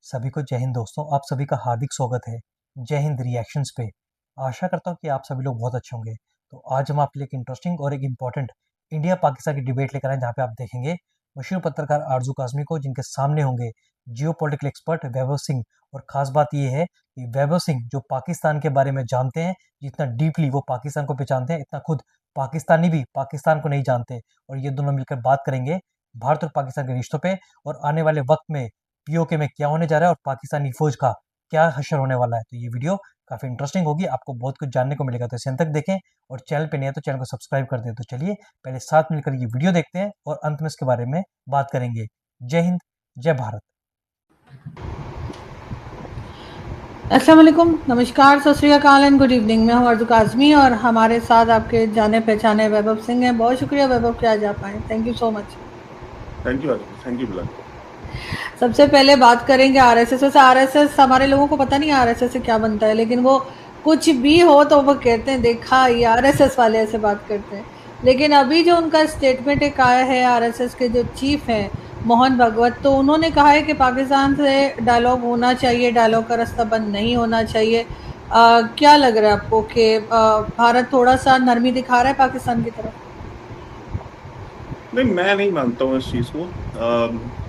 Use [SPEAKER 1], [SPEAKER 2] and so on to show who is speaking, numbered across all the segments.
[SPEAKER 1] सभी को जय हिंद दोस्तों। आप सभी का हार्दिक स्वागत है जय हिंद रिएक्शंस पे। आशा करता हूँ कि आप सभी लोग बहुत अच्छे होंगे। तो आज हम आपके लिए एक इंटरेस्टिंग और एक इम्पॉर्टेंट इंडिया पाकिस्तान की डिबेट लेकर आए, जहाँ पे आप देखेंगे मशहूर पत्रकार आरजू काजमी को, जिनके सामने होंगे जियो पॉलिटिकल एक्सपर्ट वैभव सिंह। और खास बात यह है कि वैभव सिंह जो पाकिस्तान के बारे में जानते हैं, जितना डीपली वो पाकिस्तान को पहचानते हैं, इतना खुद पाकिस्तानी भी पाकिस्तान को नहीं जानते। और ये दोनों मिलकर बात करेंगे भारत और पाकिस्तान के रिश्तों पे, और आने वाले वक्त में पीओके में क्या होने जा रहा है और पाकिस्तानी फौज का क्या हशर होने वाला है। तो ये वीडियो काफी इंटरेस्टिंग होगी, आपको बहुत कुछ जानने को मिलेगा। तो इसे अंत तक देखें, और चैनल पे नहीं है तो चैनल को सब्सक्राइब कर दें। तो चलिए पहले साथ मिलकर ये वीडियो देखते हैं और अंत में इसके बारे में बात करेंगे। जय हिंद, जय भारत।
[SPEAKER 2] अस्सलाम वालेकुम, नमस्कार, सत श्री अकाल एंड गुड इवनिंग। मैं हूँ आरजू काजमी और हमारे साथ आपके जाने पहचाने वैभव सिंह हैं। बहुत शुक्रिया वैभव कि आज आप आए। Thank you so much.
[SPEAKER 3] Thank you, thank you Bilal.
[SPEAKER 2] सबसे पहले बात करेंगे आरएसएस। वैसे आरएसएस हमारे लोगों को पता नहीं आरएसएस से क्या बनता है, लेकिन वो कुछ भी हो तो वो कहते हैं देखा ये आरएसएस वाले ऐसे बात करते हैं। लेकिन अभी जो उनका स्टेटमेंट एक आया है आरएसएस के जो चीफ हैं मोहन भागवत, तो उन्होंने कहा है कि पाकिस्तान से डायलॉग होना चाहिए, डायलॉग का रास्ता बंद नहीं होना चाहिए। क्या लग रहा है आपको कि भारत थोड़ा सा नरमी दिखा रहा है पाकिस्तान की तरफ?
[SPEAKER 3] नहीं, मैं नहीं मानता हूँ इस चीज़ को।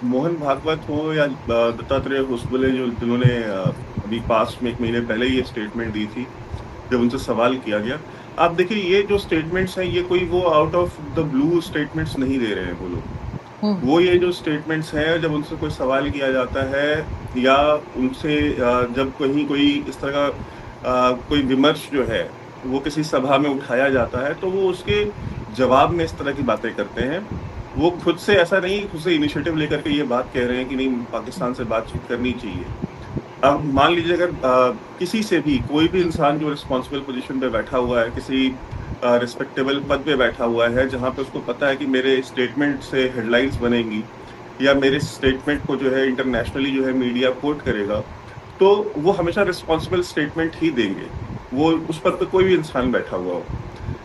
[SPEAKER 3] मोहन भागवत हो या दत्तात्रेय होसबले, जिन्होंने अभी पास्ट में 1 महीने पहले ये स्टेटमेंट दी थी जब उनसे सवाल किया गया। आप देखिए, ये जो स्टेटमेंट्स हैं ये कोई वो out of the blue statements नहीं दे रहे हैं वो लोग। वो ये जो स्टेटमेंट्स हैं, जब उनसे कोई सवाल किया जाता है या उनसे जब कहीं कोई इस तरह का कोई विमर्श जो है वो किसी सभा में उठाया जाता है, तो वो उसके जवाब में इस तरह की बातें करते हैं। वो खुद से ऐसा नहीं, खुद से इनिशिएटिव लेकर के ये बात कह रहे हैं कि नहीं पाकिस्तान से बातचीत करनी चाहिए। अब मान लीजिए अगर किसी से भी कोई भी इंसान जो रिस्पॉन्सिबल पोजीशन पे बैठा हुआ है, किसी रिस्पेक्टेबल पद पे बैठा हुआ है, जहाँ पे उसको पता है कि मेरे स्टेटमेंट से हेडलाइंस बनेंगी या मेरे स्टेटमेंट को जो है इंटरनेशनली जो है मीडिया कोट करेगा, तो वो हमेशा रिस्पॉन्सिबल स्टेटमेंट ही देंगे, वो उस पद पे कोई भी इंसान बैठा हुआ हो।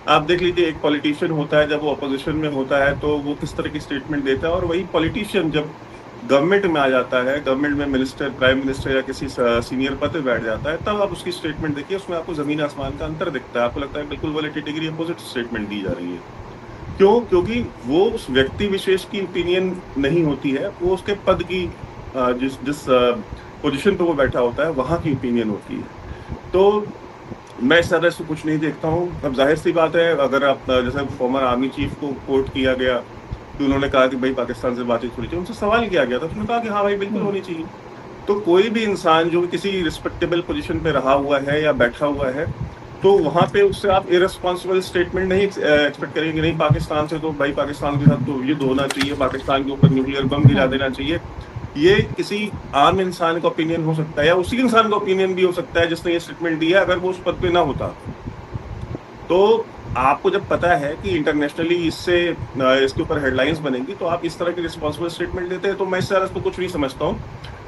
[SPEAKER 3] आप देख लीजिए, एक पॉलिटिशियन होता है, जब वो अपोजिशन में होता है तो वो किस तरह की स्टेटमेंट देता है, और वही पॉलिटिशियन जब गवर्नमेंट में आ जाता है, गवर्नमेंट में मिनिस्टर, प्राइम मिनिस्टर या किसी सीनियर पद पे बैठ जाता है, तब आप उसकी स्टेटमेंट देखिए, उसमें आपको जमीन आसमान का अंतर दिखता है। आपको लगता है बिल्कुल वो डिग्री अपोजिट स्टेटमेंट दी जा रही है। क्यों? क्योंकि वो उस व्यक्ति विशेष की ओपिनियन नहीं होती है, वो उसके पद की जिस जिस पोजीशन पे वो बैठा होता है वहाँ की ओपिनियन होती है। तो मैं इस तरह से कुछ नहीं देखता हूँ। अब जाहिर सी बात है, अगर आप जैसे फॉर्मर आर्मी चीफ को कोट किया गया कि उन्होंने कहा कि भाई पाकिस्तान से बातचीत होनी चाहिए, उनसे सवाल किया गया था, तो उन्होंने कहा कि हाँ भाई बिल्कुल होनी चाहिए। तो कोई भी इंसान जो किसी रिस्पेक्टेबल पोजीशन पे रहा हुआ है या बैठा हुआ है, तो वहाँ पे उससे आप इरेस्पॉन्सिबल स्टेटमेंट नहीं एक्सपेक्ट करेंगे। नहीं पाकिस्तान से तो भाई पाकिस्तान के साथ तो युद्ध होना चाहिए, पाकिस्तान के ऊपर न्यूक्लियर बम गिरा देना चाहिए। ये किसी आम इंसान का ओपिनियन हो सकता है, या उसी इंसान का ओपिनियन भी हो सकता है जिसने ये स्टेटमेंट दिया, अगर वो उस पद पे ना होता। तो आपको जब पता है कि इंटरनेशनली इसके ऊपर हेडलाइंस बनेंगी, तो आप इस तरह की रिस्पॉन्सिबल स्टेटमेंट देते हैं, तो मैं इससे तो कुछ नहीं समझता हूँ।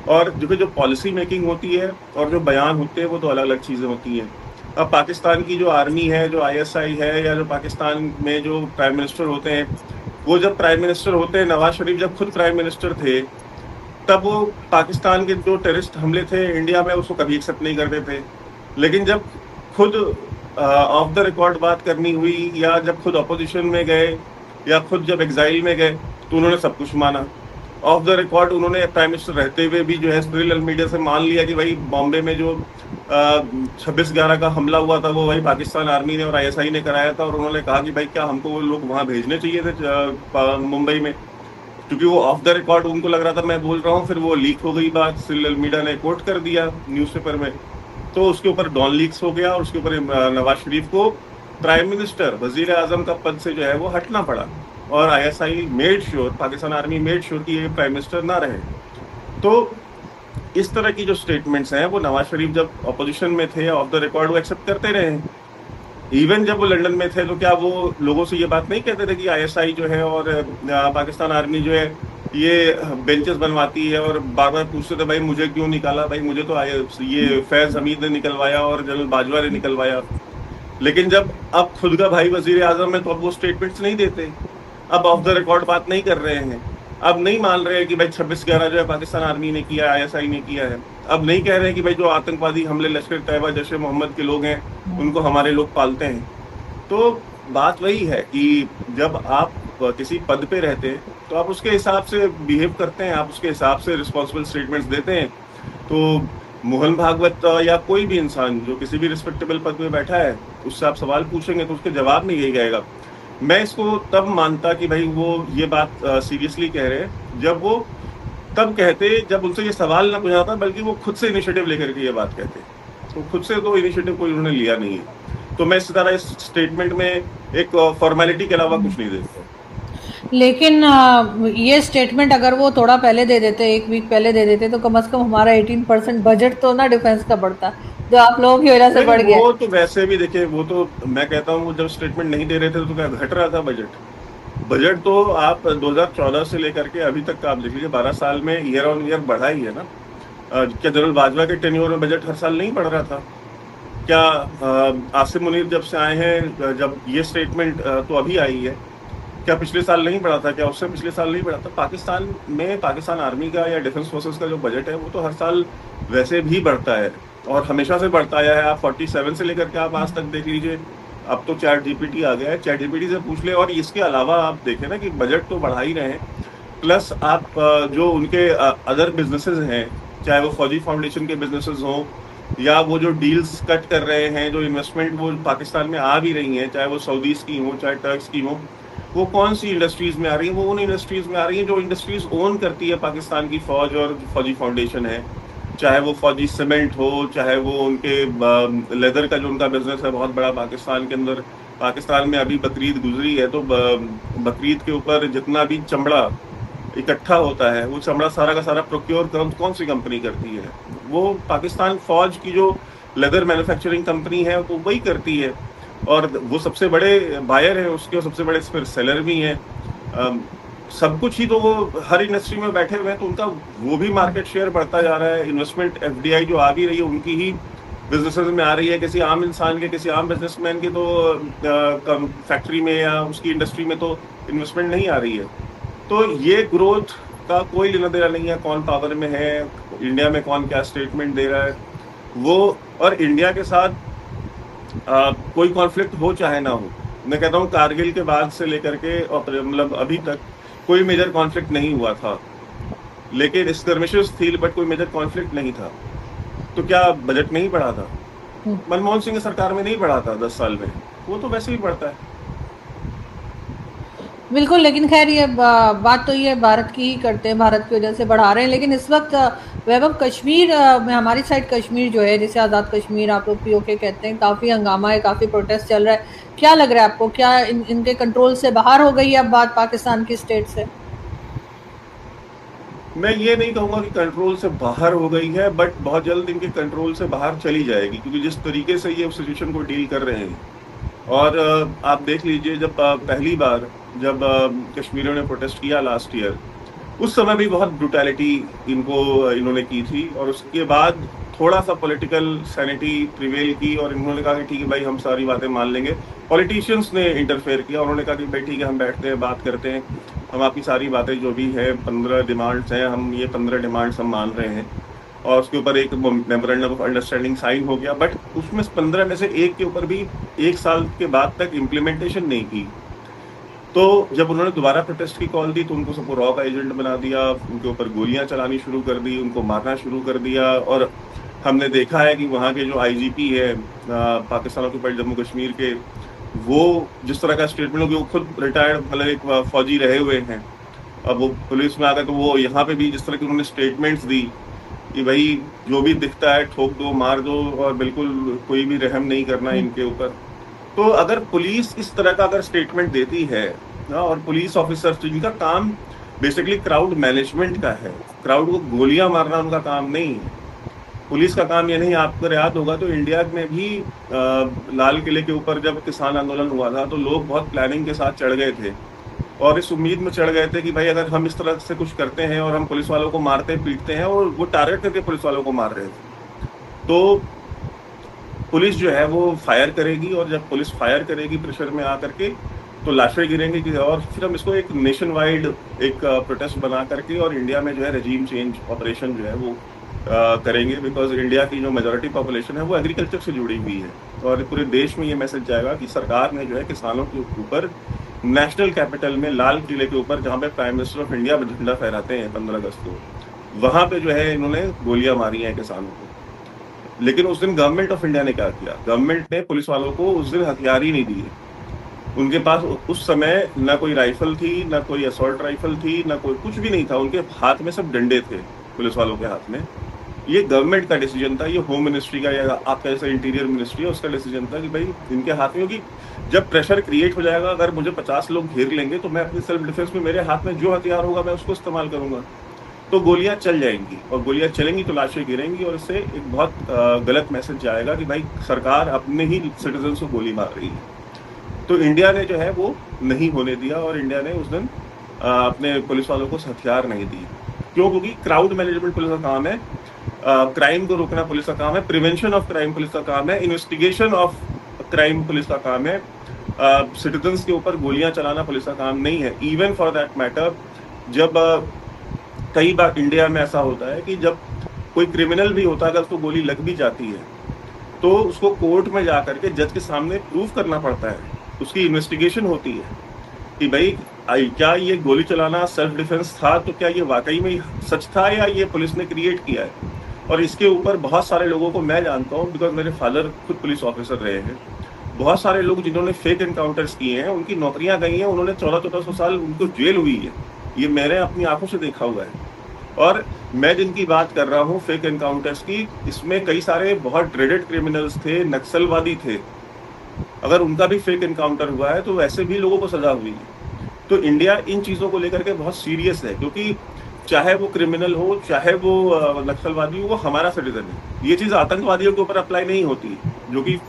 [SPEAKER 3] और जो पॉलिसी मेकिंग होती है और जो बयान होते हैं, वो तो अलग अलग चीज़ें होती हैं। अब पाकिस्तान की जो आर्मी है, जो ISI है, या जो पाकिस्तान में जो प्राइम मिनिस्टर होते हैं, वो जब प्राइम मिनिस्टर होते हैं, नवाज शरीफ जब खुद प्राइम मिनिस्टर थे, तब वो पाकिस्तान के जो टेररिस्ट हमले थे इंडिया में, उसको कभी एक्सेप्ट नहीं करते थे। लेकिन जब खुद ऑफ द रिकॉर्ड बात करनी हुई, या जब खुद अपोजिशन में गए, या खुद जब एग्जाइल में गए, तो उन्होंने सब कुछ माना। ऑफ द रिकॉर्ड उन्होंने प्राइम मिनिस्टर रहते हुए भी जो है सोशल मीडिया से मान लिया कि भाई बॉम्बे में जो 26/11 का हमला हुआ था वो वही पाकिस्तान आर्मी ने और ISI ने कराया था। और उन्होंने कहा कि भाई क्या हमको वो लोग वहाँ भेजने चाहिए थे मुंबई में, क्योंकि वो ऑफ द रिकॉर्ड उनको लग रहा था मैं बोल रहा हूँ। फिर वो लीक हो गई बात, सोशल मीडिया ने कोट कर दिया न्यूज़पेपर में, तो उसके ऊपर डॉन लीक्स हो गया, और उसके ऊपर नवाज शरीफ को प्राइम मिनिस्टर, वजीर आजम का पद से जो है वो हटना पड़ा। और ISI made sure, Pakistan army made sure कि ये प्राइम मिनिस्टर ना रहे। तो इस तरह की जो स्टेटमेंट्स हैं, वो नवाज शरीफ जब अपोजिशन में थे ऑफ द रिकॉर्ड वो एक्सेप्ट करते रहे। इवन जब वो लंदन में थे, तो क्या वो लोगों से ये बात नहीं कहते थे कि ISI जो है और पाकिस्तान आर्मी जो है ये बेंचेस बनवाती है, और बार बार पूछते थे भाई मुझे क्यों निकाला, भाई मुझे तो ये फैज हमीद ने निकलवाया और जनरल बाजवा ने निकलवाया। लेकिन जब अब खुद का भाई वजीर आजम है, तो अब वो स्टेटमेंट्स नहीं देते, अब ऑफ द रिकॉर्ड बात नहीं कर रहे हैं। अब नहीं मान रहे हैं कि भाई 26/11 जो है पाकिस्तान आर्मी ने किया, आईएसआई ने किया है। अब नहीं कह रहे हैं कि भाई जो आतंकवादी हमले लश्कर तैयबा जैश ए मोहम्मद के लोग हैं उनको हमारे लोग पालते हैं। तो बात वही है कि जब आप किसी पद पे रहते हैं तो आप उसके हिसाब से बिहेव करते हैं, आप उसके हिसाब से रिस्पॉन्सिबल स्टेटमेंट्स देते हैं। तो मोहन भागवत या कोई भी इंसान जो किसी भी रिस्पेक्टेबल पद पे बैठा है, उससे आप सवाल पूछेंगे तो उसके जवाब में यही आएगा। मैं इसको तब मानता कि भाई वो ये बात सीरियसली कह रहे हैं जब वो तब कहते जब उनसे ये सवाल ना पूछा था, बल्कि वो खुद से इनिशिएटिव लेकर के ये बात कहते। तो खुद से तो इनिशिएटिव कोई उन्होंने लिया नहीं है। तो मैं इस तरह इस स्टेटमेंट में एक फॉर्मेलिटी के अलावा कुछ नहीं देखता।
[SPEAKER 2] लेकिन ये स्टेटमेंट अगर वो थोड़ा पहले दे देते, 1 वीक पहले दे देते, तो कम से कम हमारा 18% बजट तो ना डिफेंस का बढ़ता, जो आप लोगों की वजह से बढ़
[SPEAKER 3] नहीं,
[SPEAKER 2] गया।
[SPEAKER 3] वो तो वैसे भी देखिए, वो तो मैं कहता हूँ जब स्टेटमेंट नहीं दे रहे थे तो क्या घट रहा था बजट? बजट तो आप 2014 से लेकर के अभी तक का आप देख लीजिए, 12 साल में ईयर ऑन ईयर बढ़ा ही है ना। क्या जनरल बाजवा के टेन्योर में बजट हर साल नहीं बढ़ रहा था? क्या आसिम मुनीर जब से आए हैं, जब ये स्टेटमेंट तो अभी आई है, क्या पिछले साल नहीं बढ़ा था? क्या उससे पिछले साल नहीं बढ़ा था? पाकिस्तान में पाकिस्तान आर्मी का या डिफेंस फोर्सेस का जो बजट है वो तो हर साल वैसे भी बढ़ता है और हमेशा से बढ़ता आया है। आप 47 से लेकर के आप आज तक देख लीजिए। अब तो चैट जीपीटी आ गया है, चैट जीपीटी से पूछ ले। और इसके अलावा आप देखें ना कि बजट तो बढ़ा ही रहे हैं, प्लस आप जो उनके अदर बिजनेसेस हैं, चाहे वो फौजी फाउंडेशन के बिजनेसेस हों या वो जो डील्स कट कर रहे हैं, जो इन्वेस्टमेंट वो पाकिस्तान में आ भी रही हैं, चाहे वो सऊदीज़ की हो चाहे टर्क्स की हो, वो कौन सी इंडस्ट्रीज़ में आ रही है? वो उन इंडस्ट्रीज़ में आ रही है जो इंडस्ट्रीज़ ओन करती है पाकिस्तान की फ़ौज और फौजी फाउंडेशन है। चाहे वो फौजी सीमेंट हो, चाहे वो उनके लेदर का जो उनका बिजनेस है बहुत बड़ा पाकिस्तान के अंदर। पाकिस्तान में अभी बकरीद गुजरी है तो बकरीद के ऊपर जितना भी चमड़ा इकट्ठा होता है वो चमड़ा सारा का सारा प्रोक्योर कौन सी कंपनी करती है? वो पाकिस्तान फौज की जो लेदर मैन्युफैक्चरिंग कंपनी है तो वही करती है और वो सबसे बड़े बायर हैं उसके और सबसे बड़े फिर सेलर भी हैं। सब कुछ ही तो वो हर इंडस्ट्री में बैठे हुए हैं तो उनका वो भी मार्केट शेयर बढ़ता जा रहा है। इन्वेस्टमेंट एफडीआई जो आ भी रही है उनकी ही बिजनेसेस में आ रही है, किसी आम इंसान के, किसी आम बिजनेसमैन के तो फैक्ट्री में या उसकी इंडस्ट्री में तो इन्वेस्टमेंट नहीं आ रही है। तो ये ग्रोथ का कोई लेना देना नहीं है कौन पावर में है, इंडिया में कौन क्या स्टेटमेंट दे रहा है वो। और इंडिया के साथ कोई कॉन्फ्लिक्ट हो चाहे ना हो, मैं कहता हूँ कारगिल के बाद से लेकर के और मतलब अभी तक कोई मेजर कॉन्फ्लिक्ट नहीं हुआ था, लेकिन स्कर्मिशेस थी बट कोई मेजर कॉन्फ्लिक्ट नहीं था। तो क्या बजट नहीं बढ़ा था? मनमोहन सिंह की सरकार में नहीं बढ़ा था 10 साल में, वो तो वैसे ही बढ़ता है।
[SPEAKER 2] बिल्कुल, लेकिन खैर ये बात तो ये भारत की ही करते हैं, भारत की वजह से बढ़ा रहे हैं। लेकिन इस वक्त वैभव कश्मीर में, हमारी साइड कश्मीर जो है जिसे आज़ाद कश्मीर आप लोग पीओके कहते हैं, काफ़ी हंगामा है, काफ़ी प्रोटेस्ट चल रहा है। क्या लग रहा है आपको, क्या इनके कंट्रोल से बाहर हो गई है अब बात पाकिस्तान की स्टेट से?
[SPEAKER 3] मैं ये नहीं कहूँगा कि कंट्रोल से बाहर हो गई है, बट बहुत जल्द इनके कंट्रोल से बाहर चली जाएगी, क्योंकि जिस तरीके से ये सिचुएशन को डील कर रहे हैं। और आप देख लीजिए जब पहली बार जब कश्मीरियों ने प्रोटेस्ट किया लास्ट ईयर, उस समय भी बहुत ब्रुटैलिटी इन्होंने की थी और उसके बाद थोड़ा सा पॉलिटिकल सैनिटी प्रिवेल की और इन्होंने कहा कि ठीक है भाई हम सारी बातें मान लेंगे। पॉलिटिशियंस ने इंटरफेयर किया, उन्होंने कहा कि भाई ठीक है हम बैठते हैं, बात करते हैं, हम आपकी सारी बातें जो भी है 15 डिमांड्स हैं, हम ये 15 डिमांड्स हम मान रहे हैं। और उसके ऊपर एक मेमोरेंडम ऑफ अंडरस्टैंडिंग साइन हो गया, बट उसमें 15 में से एक के ऊपर भी 1 साल के बाद तक इम्प्लीमेंटेशन नहीं की। तो जब उन्होंने दोबारा प्रोटेस्ट की कॉल दी तो उनको सबको रॉ का एजेंट बना दिया, उनके ऊपर गोलियां चलानी शुरू कर दी, उनको मारना शुरू कर दिया। और हमने देखा है कि वहाँ के जो आईजीपी है पाकिस्तान ऑक्यूपाइड जम्मू कश्मीर के, वो जिस तरह का स्टेटमेंट हो, वो खुद रिटायर्ड मतलब एक फौजी रहे हुए हैं, अब वो पुलिस में आ गए, तो वो यहाँ पे भी जिस तरह की उन्होंने स्टेटमेंट्स दी कि भाई जो भी दिखता है ठोक दो, मार दो और बिल्कुल कोई भी रहम नहीं करना इनके ऊपर। तो अगर पुलिस इस तरह का अगर स्टेटमेंट देती है और पुलिस ऑफिसर्स जिनका काम बेसिकली क्राउड मैनेजमेंट का है, क्राउड को गोलियां मारना उनका काम नहीं है, पुलिस का काम ये नहीं। आपको याद होगा तो इंडिया में भी लाल किले के ऊपर जब किसान आंदोलन हुआ था तो लोग बहुत प्लानिंग के साथ चढ़ गए थे और इस उम्मीद में चढ़ गए थे कि भाई अगर हम इस तरह से कुछ करते हैं और हम पुलिस वालों को मारते पीटते हैं, और वो टारगेट करके पुलिस वालों को मार रहे थे, तो पुलिस जो है वो फायर करेगी और जब पुलिस फायर करेगी प्रेशर में आकर के तो लाशें गिरेंगी और फिर हम इसको एक नेशन वाइड एक प्रोटेस्ट बना करके और इंडिया में जो है रेजीम चेंज ऑपरेशन जो है वो करेंगे, बिकॉज इंडिया की जो मेजॉरिटी पॉपुलेशन है वो एग्रीकल्चर से जुड़ी हुई है। और पूरे देश में ये मैसेज जाएगा कि सरकार ने जो है किसानों के ऊपर नेशनल कैपिटल में लाल किले के ऊपर जहाँ पे प्राइम मिनिस्टर ऑफ इंडिया झंडा फहराते हैं 15 अगस्त को, वहां पे जो है इन्होंने गोलियां मारी हैं किसानों को। लेकिन उस दिन गवर्नमेंट ऑफ इंडिया ने क्या किया, गवर्नमेंट ने पुलिस वालों को उस दिन हथियार ही नहीं दिए। उनके पास उस समय ना कोई राइफल थी, ना कोई असॉल्ट राइफल थी, ना कोई कुछ भी नहीं था, उनके हाथ में सब डंडे थे पुलिस वालों के हाथ में। ये गवर्नमेंट का डिसीजन था, ये होम मिनिस्ट्री का या आपका जैसा इंटीरियर मिनिस्ट्री है उसका डिसीजन था कि भाई इनके हाथ में, क्योंकि जब प्रेशर क्रिएट हो जाएगा, अगर मुझे 50 लोग घेर लेंगे तो मैं अपनी सेल्फ डिफेंस में मेरे हाथ में जो हथियार होगा मैं उसको इस्तेमाल करूंगा। तो गोलियां चल जाएंगी और गोलियां चलेंगी तो लाशें गिरेंगी और इससे एक बहुत गलत मैसेज जाएगा कि भाई सरकार अपने ही सिटीजन को गोली मार रही है। तो इंडिया ने जो है वो नहीं होने दिया और इंडिया ने उस दिन अपने पुलिस वालों को हथियार नहीं दिए। क्यों? क्योंकि क्राउड मैनेजमेंट पुलिस का काम है, क्राइम को रोकना पुलिस का काम है, प्रिवेंशन ऑफ क्राइम पुलिस का काम है, इन्वेस्टिगेशन ऑफ क्राइम पुलिस का काम है। सिटीजन्स के ऊपर गोलियां चलाना पुलिस का काम नहीं है। इवन फॉर दैट मैटर, जब कई बार इंडिया में ऐसा होता है कि जब कोई क्रिमिनल भी होता है, अगर उसको गोली लग भी जाती है तो उसको कोर्ट में जाकर के जज के सामने प्रूव करना पड़ता है, उसकी इन्वेस्टिगेशन होती है कि भाई क्या ये गोली चलाना सेल्फ डिफेंस था, तो क्या ये वाकई में सच था या ये पुलिस ने क्रिएट किया है। और इसके ऊपर बहुत सारे लोगों को मैं जानता हूँ, बिकॉज मेरे फादर खुद पुलिस ऑफिसर रहे हैं। बहुत सारे लोग जिन्होंने फेक एनकाउंटर्स किए हैं उनकी नौकरियां गई हैं, उन्होंने 1400 साल उनको जेल हुई है, ये मैंने अपनी आंखों से देखा हुआ है। और मैं जिनकी बात कर रहा हूँ फेक एनकाउंटर्स की, इसमें कई सारे बहुत ड्रेडेड क्रिमिनल्स थे, नक्सलवादी थे। अगर उनका भी फेक एनकाउंटर हुआ है तो वैसे भी लोगों को सजा हुई है। तो इंडिया इन चीज़ों को लेकर के बहुत सीरियस है, क्योंकि चाहे वो क्रिमिनल हो, चाहे वो नक्सलवादी हो, वो हमारा सिटीजन है। ये चीज़ आतंकवादियों के ऊपर अप्लाई नहीं होती, जो कि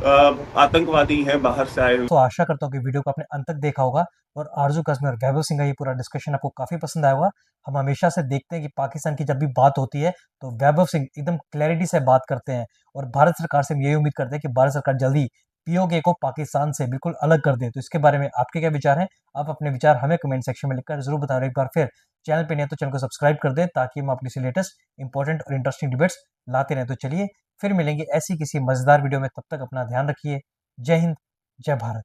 [SPEAKER 3] आतंकवादी हैं बाहर से आए।
[SPEAKER 1] तो आशा करता हूँ कि वीडियो को आपने अंत तक देखा होगा और आरजू कस्मी और वैभव सिंह का ये पूरा डिस्कशन आपको काफ़ी पसंद आया होगा। हम हमेशा से देखते हैं कि पाकिस्तान की जब भी बात होती है तो वैभव सिंह एकदम क्लैरिटी से बात करते हैं और भारत सरकार से हम यही उम्मीद करते हैं कि भारत सरकार जल्दी पीओके को पाकिस्तान से बिल्कुल अलग कर दे। तो इसके बारे में आपके क्या विचार हैं? आप अपने विचार हमें कमेंट सेक्शन में लिखकर जरूर बताएं। एक बार फिर चैनल पे नहीं है तो चैनल को सब्सक्राइब कर दें ताकि हम अपनी लेटेस्ट इंपॉर्टेंट और इंटरेस्टिंग डिबेट्स लाते रहें। तो चलिए फिर मिलेंगे ऐसी किसी मजेदार वीडियो में, तब तक अपना ध्यान रखिए। जय हिंद, जय भारत।